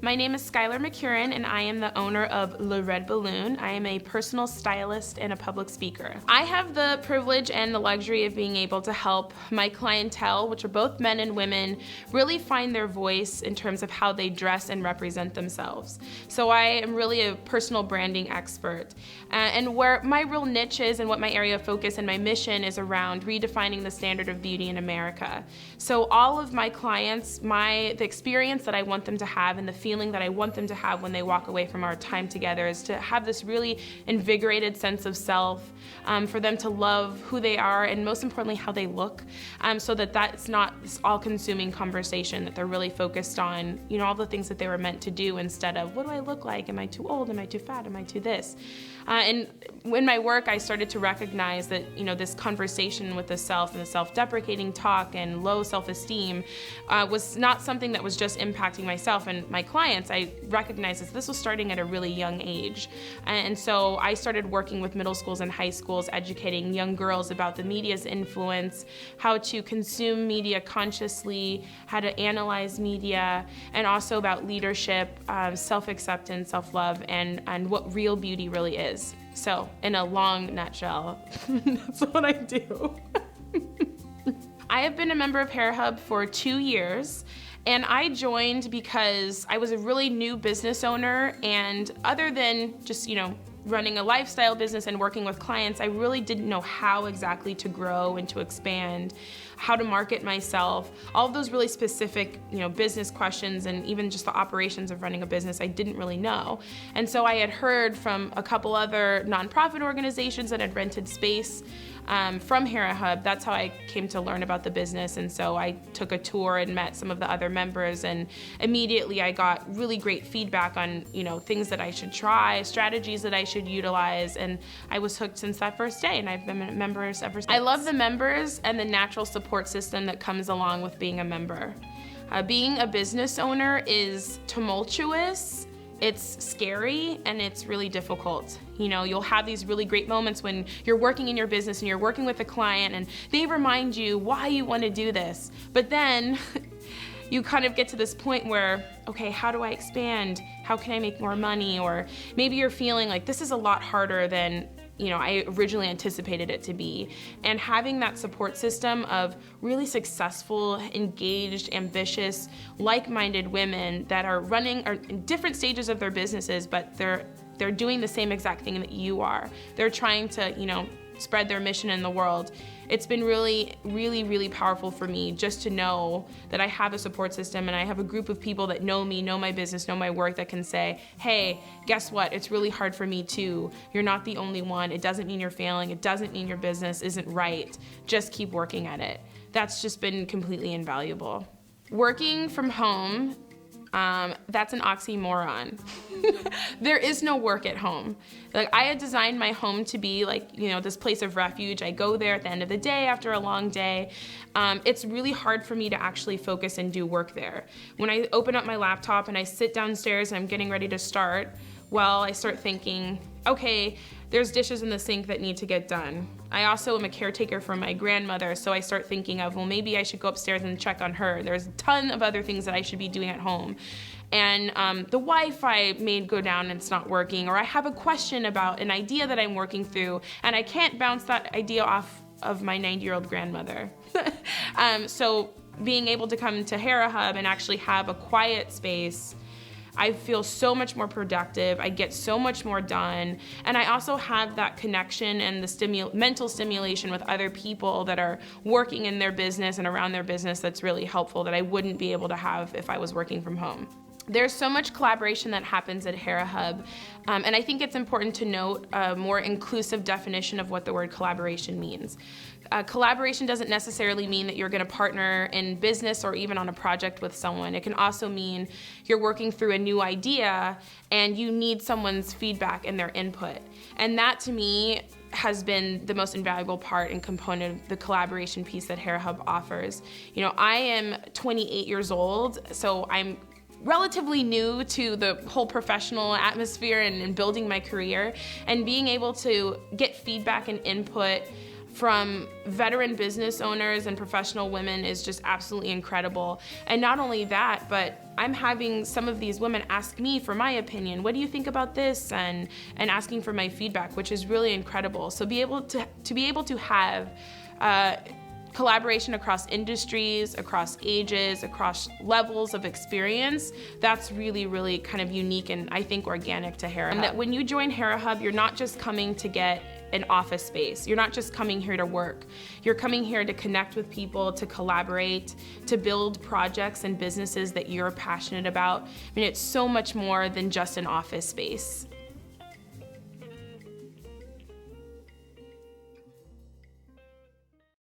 My name is Skyler McCurine, and I am the owner of Le Red Balloon. I am a personal stylist and a public speaker. I have the privilege and the luxury of being able to help my clientele, which are both men and women, really find their voice in terms of how they dress and represent themselves. So I am really a personal branding expert. And where my real niche is and what my area of focus and my mission is around redefining the standard of beauty in America. So all of my clients, the experience that I want them to have and the feeling that I want them to have when they walk away from our time together is to have this really invigorated sense of self, for them to love who they are and most importantly how they look, so that that's not this all-consuming conversation, that they're really focused on all the things that they were meant to do instead of what do I look like, am I too old, am I too fat, am I too this. And in my work I started to recognize that this conversation with the self and the self-deprecating talk and low self-esteem was not something that was just impacting myself and my clients. I recognized this was starting at a really young age. And so I started working with middle schools and high schools, educating young girls about the media's influence, how to consume media consciously, how to analyze media, and also about leadership, self-acceptance, self-love, and what real beauty really is. So in a long nutshell, that's what I do. I have been a member of Hera Hub for 2 years. And I joined because I was a really new business owner, and other than just, running a lifestyle business and working with clients, I really didn't know how exactly to grow and to expand, how to market myself, all of those really specific, business questions and even just the operations of running a business I didn't really know. And so I had heard from a couple other nonprofit organizations that had rented space from Hera Hub. That's how I came to learn about the business. And so I took a tour and met some of the other members, and immediately I got really great feedback on, things that I should try, strategies that I should utilize, and I was hooked since that first day, and I've been members ever since. I love the members and the natural support system that comes along with being a member. Being a business owner is tumultuous, it's scary, and it's really difficult. You'll have these really great moments when you're working in your business and you're working with a client and they remind you why you want to do this. But then you kind of get to this point where, okay, how do I expand? How can I make more money? Or maybe you're feeling like this is a lot harder than I originally anticipated it to be. And having that support system of really successful, engaged, ambitious, like-minded women that are in different stages of their businesses, but they're doing the same exact thing that you are. They're trying to, spread their mission in the world. It's been really, really, really powerful for me just to know that I have a support system and I have a group of people that know me, know my business, know my work, that can say, hey, guess what? It's really hard for me too. You're not the only one. It doesn't mean you're failing. It doesn't mean your business isn't right. Just keep working at it. That's just been completely invaluable. Working from home, that's an oxymoron. There is no work at home. Like, I had designed my home to be like, this place of refuge. I go there at the end of the day after a long day. It's really hard for me to actually focus and do work there. When I open up my laptop and I sit downstairs and I'm getting ready to start, I start thinking, okay, there's dishes in the sink that need to get done. I also am a caretaker for my grandmother, so I start thinking of, maybe I should go upstairs and check on her. There's a ton of other things that I should be doing at home. And the Wi-Fi may go down and it's not working, or I have a question about an idea that I'm working through, and I can't bounce that idea off of my 90-year-old grandmother. So being able to come to Hera Hub and actually have a quiet space, I feel so much more productive, I get so much more done, and I also have that connection and the mental stimulation with other people that are working in their business and around their business that's really helpful, that I wouldn't be able to have if I was working from home. There's so much collaboration that happens at Hera Hub, and I think it's important to note a more inclusive definition of what the word collaboration means. Collaboration doesn't necessarily mean that you're going to partner in business or even on a project with someone. It can also mean you're working through a new idea and you need someone's feedback and their input. And that, to me, has been the most invaluable part and component of the collaboration piece that Hera Hub offers. I am 28 years old, so I'm relatively new to the whole professional atmosphere and building my career, and being able to get feedback and input from veteran business owners and professional women is just absolutely incredible. And not only that, but I'm having some of these women ask me for my opinion. What do you think about this? And asking for my feedback, which is really incredible. So be able to have collaboration across industries, across ages, across levels of experience, that's really, really kind of unique and I think organic to Hera Hub. And that when you join Hera Hub, you're not just coming to get an office space. You're not just coming here to work. You're coming here to connect with people, to collaborate, to build projects and businesses that you're passionate about. I mean, it's so much more than just an office space.